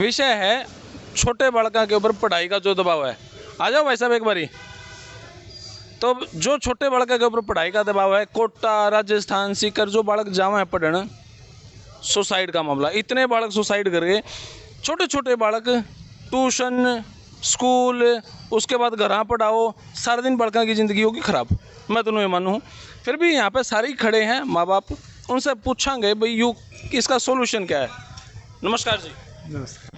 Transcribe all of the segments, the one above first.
विषय है छोटे बालकों के ऊपर पढ़ाई का जो दबाव है। आ जाओ भाई साहब एक बारी। तो जो छोटे बालकों के ऊपर पढ़ाई का दबाव है, कोटा, राजस्थान, सीकर, जो बालक जावा है पढ़ने, सुसाइड का मामला, इतने बालक सुसाइड कर गए। छोटे छोटे बालक, ट्यूशन, स्कूल, उसके बाद घर पढ़ाओ, सारा दिन बालकों की ज़िंदगी होगी ख़राब। मैं तो नहीं मानू हूँ। फिर भी यहाँ पे सारे खड़े हैं माँ बाप, उनसे पूछांगे भाई यू इसका सोल्यूशन क्या है। नमस्कार जी। नमस्कार।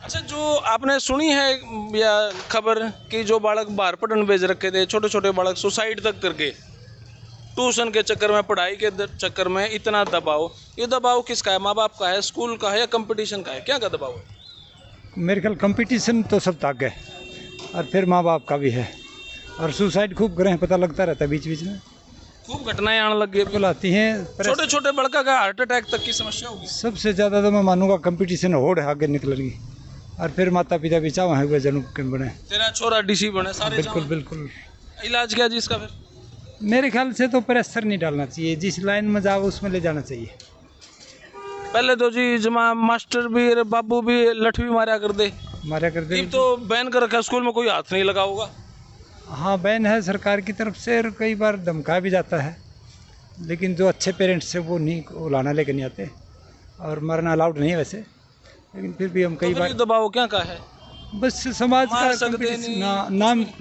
अच्छा, जो आपने सुनी है या खबर कि जो बालक बाहर पढ़ने भेज रखे थे, छोटे छोटे बालक सुसाइड तक करके, ट्यूशन के चक्कर में, पढ़ाई के चक्कर में इतना दबाव, ये दबाव किसका है? माँ बाप का है, स्कूल का है, या कंपटीशन का है? क्या का दबाव है? मेरे ख्याल कंपटीशन तो सब तक है और फिर माँ बाप का भी है। और सुसाइड खूब करें, पता लगता रहता है बीच बीच में, खूब घटनाएं आने लग गई, बिल्कुल आती हैं। छोटे छोटे बड़का का हार्ट अटैक तक की समस्या होगी। सबसे ज़्यादा तो मैं मानूंगा कंपटीशन होड़ है आगे निकलेगी, और फिर माता पिता भी चाह है वे जन्म के बने, तेरा छोरा डीसी बने, सारे बिल्कुल बिल्कुल। इलाज क्या जी इसका? फिर मेरे ख्याल से तो प्रेशर नहीं डालना चाहिए, जिस लाइन में जाओ उसमें ले जाना चाहिए। पहले तो जी जमा मास्टर भी, बाबू भी लठ भी मारा कर दे, कर दे। तो बैन कर रखा, स्कूल में कोई हाथ नहीं लगा होगा। हाँ, बैन है सरकार की तरफ से, और कई बार धमकाया भी जाता है, लेकिन जो अच्छे पेरेंट्स हैं वो नहीं, वो लाना लेकर नहीं आते, और मरना अलाउड नहीं है वैसे, लेकिन फिर भी हम कई बार। दबाव क्या का है? बस समाज का competition,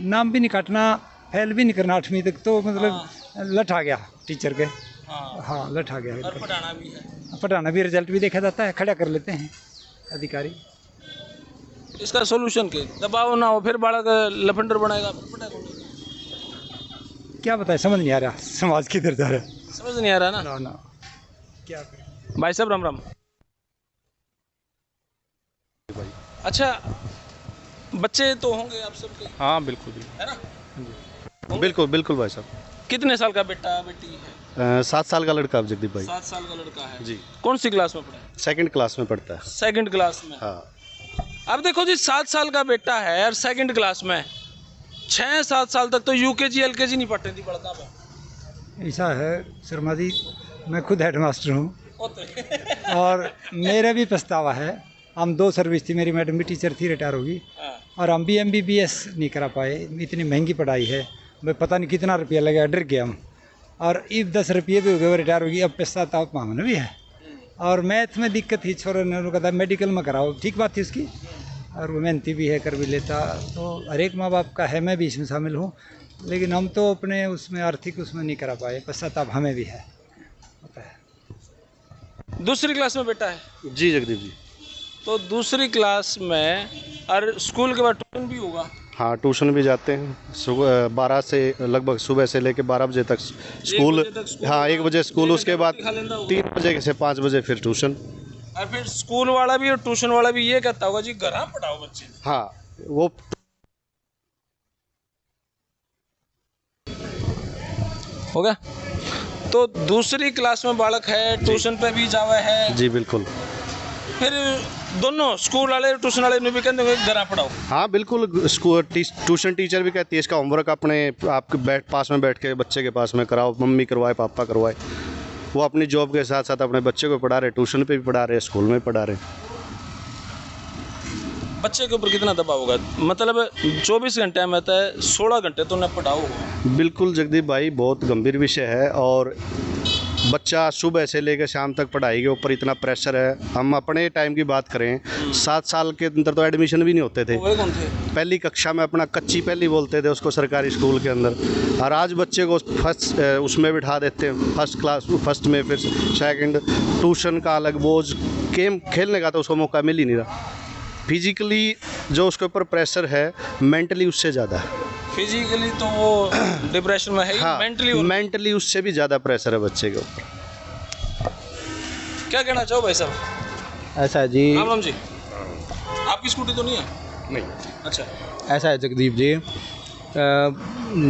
नाम भी नहीं काटना, फेल भी नहीं करना 8वीं तक, तो मतलब लठ आ गया टीचर के। हाँ, लठ आ गया। और पढ़ाना भी है, पढ़ाना भी, रिजल्ट भी देखा जाता है, खड़ा कर लेते हैं अधिकारी। इसका सोल्यूशन के दबाव ना हो, फिर बालक लफंडर बनाएगा। क्या बताए, समझ नहीं आ रहा समाज किधर जा रहा है, समझ नहीं आ रहा ना। ना क्या करें। भाई साहब राम राम। अच्छा, बच्चे तो होंगे आप सबके? हाँ बिल्कुल है ना? बिल्कुल बिल्कुल भाई साहब। कितने साल का बेटा बेटी है? 7 साल का लड़का जगदीप भाई। 7 साल का लड़का है जी। कौन सी क्लास में पढ़ा है? 2nd क्लास में पढ़ता है। 2nd क्लास में। हाँ। अब देखो जी, 7 साल का बेटा है और 2nd क्लास में, 6-7 साल तक तो यूकेजी LKG नहीं पढ़ते थी बड़का में। ऐसा है शर्मा जी, मैं खुद हेडमास्टर हूँ और मेरा भी पछतावा है। हम 2 सर्विस थी, मेरी मैडम भी टीचर थी, रिटायर होगी, और हम भी MBBS नहीं करा पाए। इतनी महंगी पढ़ाई है, मैं पता नहीं कितना रुपया लगा, डर गया हम। और इब 10 रुपये भी हो गए, वो रिटायर होगी, अब पछतावा मामला भी है। और मैथ में दिक्कत थी, छोरे ने कहा मेडिकल में कराओ, ठीक बात थी उसकी, और वो मेहनती भी है, कर भी लेता। तो हर एक माँ बाप का है, मैं भी इसमें शामिल हूँ, लेकिन हम तो अपने उसमें आर्थिक उसमें नहीं करा पाए, पश्चाताप हमें भी है, होता है। दूसरी क्लास में बेटा है जी जगदीप जी। तो दूसरी क्लास में, और स्कूल के बाद ट्यूशन भी होगा? हाँ, ट्यूशन भी जाते हैं। सुबह 12 से लगभग, सुबह से लेकर 12 बजे तक स्कूल। हाँ, 1 बजे स्कूल, उसके बाद 3 बजे से 5 बजे फिर ट्यूशन। और फिर स्कूल वाला भी और ट्यूशन वाला भी ये कहता होगा जी घर पढ़ाओ बच्चे। हाँ, वो हो गया। तो दूसरी क्लास में बालक है, ट्यूशन पे भी जावा है। जी बिल्कुल। फिर दोनों स्कूल वाले ट्यूशन वाले ने भी कहते हैं घर पढ़ाओ। हाँ बिल्कुल, स्कूल ट्यूशन टीचर भी कहती है इसका होमवर्क अपने आपके पास में बैठ के बच्चे के पास में कराओ, मम्मी करवाए, पापा करवाए। वो अपनी जॉब के साथ साथ अपने बच्चे को पढ़ा रहे, ट्यूशन पे भी पढ़ा रहे, स्कूल में पढ़ा रहे। बच्चे के ऊपर कितना दबाव होगा? मतलब 24 घंटे में तो 16 घंटे तो न पढ़ाओ। बिल्कुल जगदीप भाई, बहुत गंभीर विषय है। और बच्चा सुबह से लेकर शाम तक पढ़ाई के ऊपर इतना प्रेशर है। हम अपने टाइम की बात करें, 7 साल के अंदर तो एडमिशन भी नहीं होते थे। वो कौन थे? पहली कक्षा में अपना कच्ची पहली बोलते थे उसको, सरकारी स्कूल के अंदर। और आज बच्चे को फर्स्ट उसमें बिठा देते हैं, फर्स्ट में, फिर 2nd, ट्यूशन का अलग बोझ, गेम खेलने का तो उसको मौका मिल ही नहीं रहा। फिजिकली जो उसके ऊपर प्रेशर है, मेंटली उससे ज़्यादा है। फिजिकली तो वो डिप्रेशन में है। हाँ, मेंटली उससे भी ज़्यादा प्रेशर है बच्चे के ऊपर। क्या कहना चाहो भाई साहब? ऐसा है जी। राम राम जी। आपकी स्कूटी तो नहीं है? नहीं। अच्छा, ऐसा है जगदीप जी,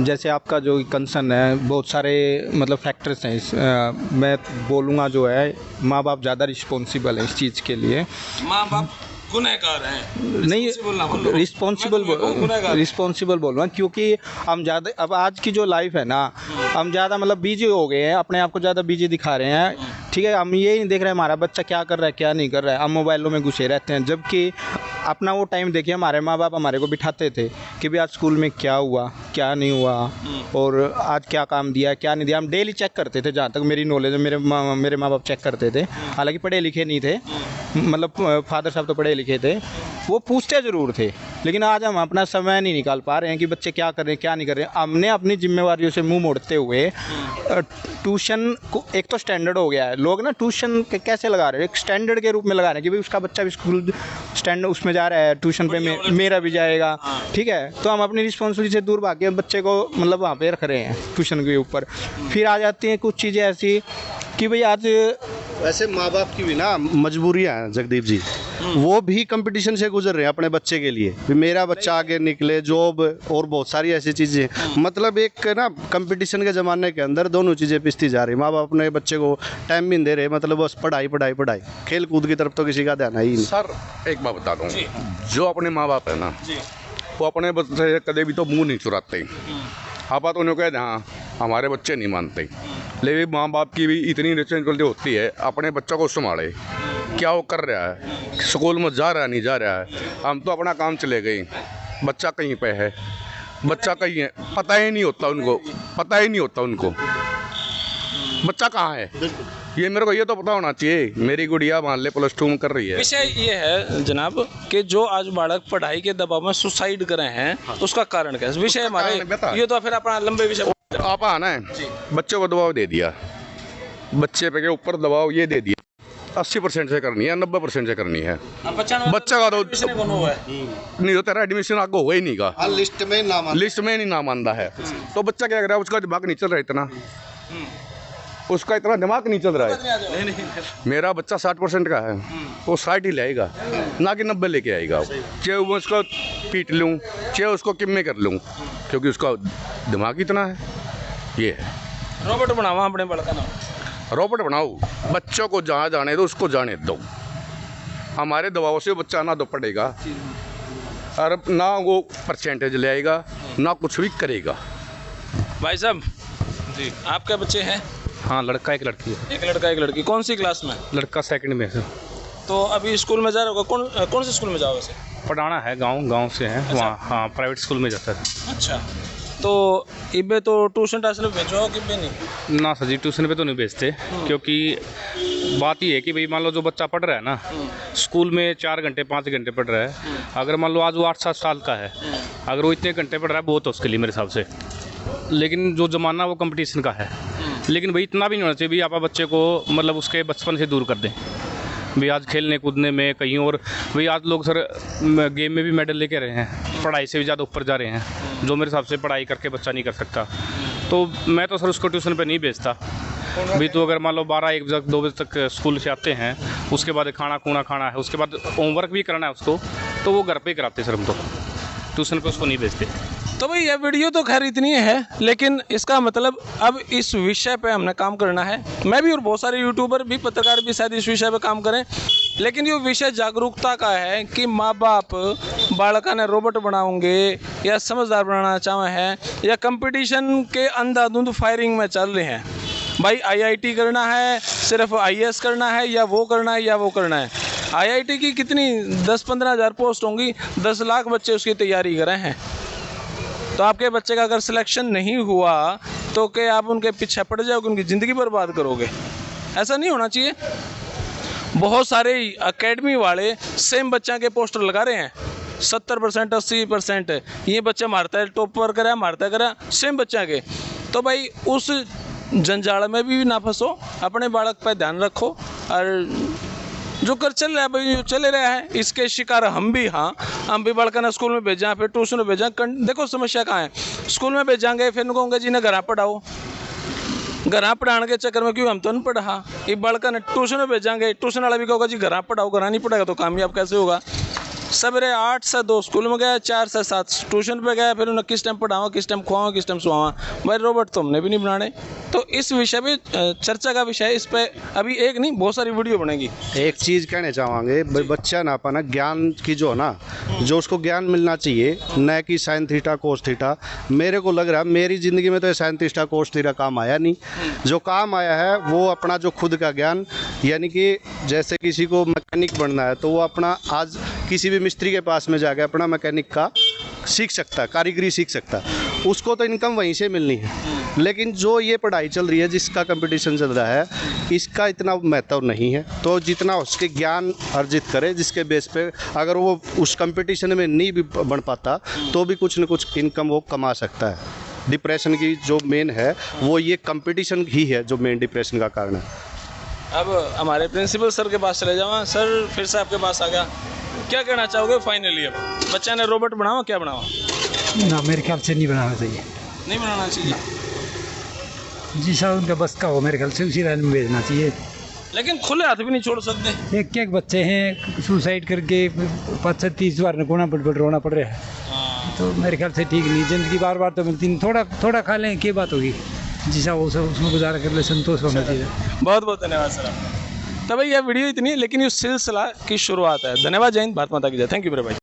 जैसे आपका जो कंसर्न है, बहुत सारे मतलब फैक्टर्स हैं मैं बोलूँगा जो है, माँ बाप ज़्यादा रिस्पॉन्सिबल है इस चीज़ के लिए। माँ बाप गुनहगार हैं? नहीं, रिस्पॉन्सिबल बोल रहा हूँ, क्योंकि हम ज़्यादा, अब आज की जो लाइफ है ना, हम ज़्यादा मतलब बिजी हो गए हैं, अपने आप को ज़्यादा बिजी दिखा रहे हैं। ठीक है, हम ये नहीं देख रहे हमारा बच्चा क्या कर रहा है क्या नहीं कर रहा है, हम मोबाइलों में घुसे रहते हैं। जबकि अपना वो टाइम देखिए, हमारे माँ बाप हमारे को बिठाते थे कि भाई आज स्कूल में क्या हुआ क्या नहीं हुआ और आज क्या काम दिया क्या नहीं दिया। हम डेली चेक करते थे, जहाँ तक मेरी नॉलेज है, मेरे माँ बाप चेक करते थे। हालांकि पढ़े लिखे नहीं थे, मतलब फादर साहब तो पढ़े लिखे थे, वो पूछते ज़रूर थे। लेकिन आज हम अपना समय नहीं निकाल पा रहे हैं कि बच्चे क्या कर रहे हैं क्या नहीं कर रहे हैं। हमने अपनी जिम्मेवारियों से मुंह मोड़ते हुए ट्यूशन को, एक तो स्टैंडर्ड हो गया है, लोग ना ट्यूशन कैसे लगा रहे हैं, एक स्टैंडर्ड के रूप में लगा रहे हैं कि भाई उसका बच्चा भी स्कूल स्टैंड उसमें जा रहा है, ट्यूशन पे मेरा भी जाएगा। ठीक है, तो हम अपनी रिस्पॉन्सिबिलिटी से दूर भाग के बच्चे को मतलब वहाँ पे रख रहे हैं ट्यूशन के ऊपर। फिर आ जाती हैं कुछ चीज़ें ऐसी कि भाई आज वैसे माँ बाप की भी ना मजबूरियाँ हैं जगदीप जी, वो भी कंपटीशन से गुजर रहे हैं अपने बच्चे के लिए, भी मेरा बच्चा आगे निकले, जॉब और बहुत सारी ऐसी चीज़ें। मतलब एक ना कंपटीशन के ज़माने के अंदर दोनों चीज़ें पिसती जा रही। माँ बाप अपने बच्चे को टाइम भी नहीं दे रहे, मतलब बस पढ़ाई पढ़ाई पढ़ाई, खेल कूद की तरफ तो किसी का ध्यान है ही नहीं। सर एक बात बता दूँ, जो अपने माँ बाप है ना, वो अपने बच्चे से कभी भी तो मुँह नहीं चुराते। आप तो उन्हें कहते हाँ हमारे बच्चे नहीं मानते, लेकिन माँ बाप की भी इतनी रिस्पॉन्सिबिलिटी होती है अपने बच्चों को संभाले, क्या वो कर रहा है, स्कूल में जा रहा है नहीं जा रहा है। हम तो अपना काम चले गए, बच्चा कहीं पे है, बच्चा कहीं है, पता ही नहीं होता उनको, पता ही नहीं होता उनको बच्चा कहाँ है। ये मेरे को ये तो पता होना चाहिए। मेरी गुड़िया मान ले +2 में कर रही है। विषय ये है जनाब कि जो आज बालक पढ़ाई के दबाव में सुसाइड करे हैं, उसका कारण क्या है? विषय हमारे ये तो फिर अपना लंबे विषय आप आना है, बच्चे को दबाव दे दिया, बच्चे पे के ऊपर दबाव ये दे दिया, 80% से करनी है 90% से करनी है। बच्चा का तो नहीं हो, तेरा एडमिशन आगे होगा ही नहीं का, लिस्ट में नहीं नाम आंदा है, तो बच्चा क्या कर रहा है, उसका दिमाग नहीं चल रहा इतना, उसका इतना दिमाग नहीं चल रहा है। मेरा बच्चा 60% का है, वो 60 ही लाएगा, ना कि 90 लेके आएगा। चाहे वो उसको पीट लूँ, चाहे उसको किम्मे कर लूँ, क्योंकि उसका दिमाग इतना है। ये है रोबोट बनावा अपने बड़का ना, रोबोट बनाओ, बच्चों को जहाँ जाने दो उसको जाने दो, हमारे दबाव से बच्चा ना तो पढ़ेगा और ना वो परसेंटेज ले आएगा, ना कुछ भी करेगा। भाई साहब जी, आपके बच्चे हैं? हाँ, लड़का एक लड़की है। एक लड़का एक लड़की। कौन सी क्लास में? लड़का 2nd में है। तो अभी स्कूल में जा रहे होगा? कौन से स्कूल में जाओ वैसे? पढ़ाना है, गांव से है। अच्छा। वहाँ हाँ प्राइवेट स्कूल में जाता है। अच्छा, तो इबे तो ट्यूशन टाशन भेजो कि बे नहीं? ना सर जी, ट्यूशन पे तो नहीं भेजते, क्योंकि बात ये है कि भाई मान लो जो बच्चा पढ़ रहा है ना, स्कूल में 4 घंटे 5 घंटे पढ़ रहा है, अगर मान लो आज वो 8-7 साल का है, अगर वो इतने घंटे पढ़ रहा है बहुत है उसके लिए मेरे हिसाब से। लेकिन जो ज़माना वो कंपटीशन का है, लेकिन भाई इतना भी नहीं होना चाहिए भाई आप बच्चे को मतलब उसके बचपन से दूर कर दें। भाई आज खेलने कूदने में कहीं और, भाई आज लोग सर गेम में भी मेडल लेके रहे हैं, पढ़ाई से भी ज़्यादा ऊपर जा रहे हैं, जो मेरे हिसाब से पढ़ाई करके बच्चा नहीं कर सकता। तो मैं तो सर उसको ट्यूशन पे नहीं भेजता। भाई तो अगर मान लो 12-1 बजे 2 बजे तक स्कूल से आते हैं, उसके बाद खाना है, उसके बाद होमवर्क भी करना है उसको, तो वो घर पे ही कराते सर हम तो, ट्यूशन पे उसको नहीं भेजते। तो भाई ये वीडियो तो खैर इतनी है, लेकिन इसका मतलब अब इस विषय पे हमने काम करना है। मैं भी और बहुत सारे यूट्यूबर भी, पत्रकार भी शायद इस विषय पे काम करें, लेकिन ये विषय जागरूकता का है कि माँ बाप बालका ने रोबोट बनाओगे या समझदार बनाना चाहे हैं या कंपटीशन के अंधाधुंध फायरिंग में चल रहे हैं। भाई IIT करना है, सिर्फ IAS करना है, या वो करना है या वो करना है। IIT की कितनी 10-15 हज़ार पोस्ट होंगी, 10 लाख बच्चे उसकी तैयारी कर रहे हैं। तो आपके बच्चे का अगर सिलेक्शन नहीं हुआ तो क्या आप उनके पीछे पड़ जाओगे, उनकी ज़िंदगी बर्बाद करोगे? ऐसा नहीं होना चाहिए। बहुत सारे एकेडमी वाले सेम बच्चा के पोस्टर लगा रहे हैं, 70% 80% ये बच्चा मारता है, टॉप पर करा मारता करा, सेम बच्चा के। तो भाई उस जंजाल में भी ना फंसो, अपने बालक पर ध्यान रखो, और जो कर चल रहा है भाई जो चले रहा है, इसके शिकार हम भी। हाँ, हम भी बड़का ना स्कूल में भेजा, फिर ट्यूशन में भेजा। देखो समस्या कहाँ है, स्कूल में भेजाएंगे फिर कहूँगा जी ने घर पढ़ाओ, घर पढ़ाने के चक्कर में क्यों हम तो नहीं पढ़ा। ये बड़का ने ट्यूशन में भेजाएंगे, ट्यूशन वाला भी कहोगा जी घर पढ़ाओ, घर नहीं पढ़ाएगा तो कामयाब कैसे होगा। सवेरे 8 से 2 स्कूल में गया, 4 से 7 ट्यूशन पे गया, फिर उन्हें किस टाइम पढ़ावा, किस टाइम खुआवा, किस टाइम सुआवा। भाई रोबोट तो हमने भी नहीं बनाने। तो इस विषय पे चर्चा का विषय, इस पे अभी एक नहीं बहुत सारी वीडियो बनेगी। एक चीज़ कहना चाहेंगे, बच्चा ना अपना ज्ञान की जो ना जो उसको ज्ञान मिलना चाहिए, न कि साइन थीटा कोस थीटा। मेरे को लग रहा है मेरी ज़िंदगी में तो ये साइन थीटा कोस थीटा काम आया नहीं। जो काम आया है वो अपना जो खुद का ज्ञान, यानी कि जैसे किसी को मैकेनिक बनना है तो वो अपना आज किसी भी मिस्त्री के पास में जाके अपना मैकेनिक का सीख सकता है, कारीगरी सीख सकता है, उसको तो इनकम वहीं से मिलनी है। लेकिन जो ये पढ़ाई चल रही है, जिसका कंपटीशन चल रहा है, इसका इतना महत्व नहीं है। तो जितना उसके ज्ञान अर्जित करे, जिसके बेस पे अगर वो उस कंपटीशन में नहीं भी बन पाता तो भी कुछ न कुछ इनकम वो कमा सकता है। डिप्रेशन की जो मेन है वो ये कंपटीशन ही है जो मेन डिप्रेशन का कारण है। अब हमारे प्रिंसिपल सर के पास चले जाओ। सर फिर से आपके पास आ गया, क्या कहना चाहोगे फाइनली? अब बच्चा ने रोबोट बनाओ, क्या बनाओ? ना, मेरे ख्याल से नहीं बनाना चाहिए। नहीं बनाना चाहिए। जिसा उनका बस का हो मेरे ख्याल से उसी लाइन में भेजना चाहिए। लेकिन खुले हाथ भी नहीं छोड़ सकते। एक एक बच्चे हैं सुसाइड करके 25-30 बार नकोना पड़ रोना पड़ रहा है, तो मेरे ख्याल से ठीक नहीं। ज़िंदगी बार बार तो मिलती नहीं, थोड़ा थोड़ा खा लें, क्या बात होगी? जिसा वो सब उसमें गुजारा कर ले, संतोष होना चाहिए। बहुत बहुत धन्यवाद सर। तब यह वीडियो इतनी, लेकिन इस सिलसिला की शुरुआत है। धन्यवाद। जय हिंद, भारत माता की जय। थैंक यू मेरे भाई।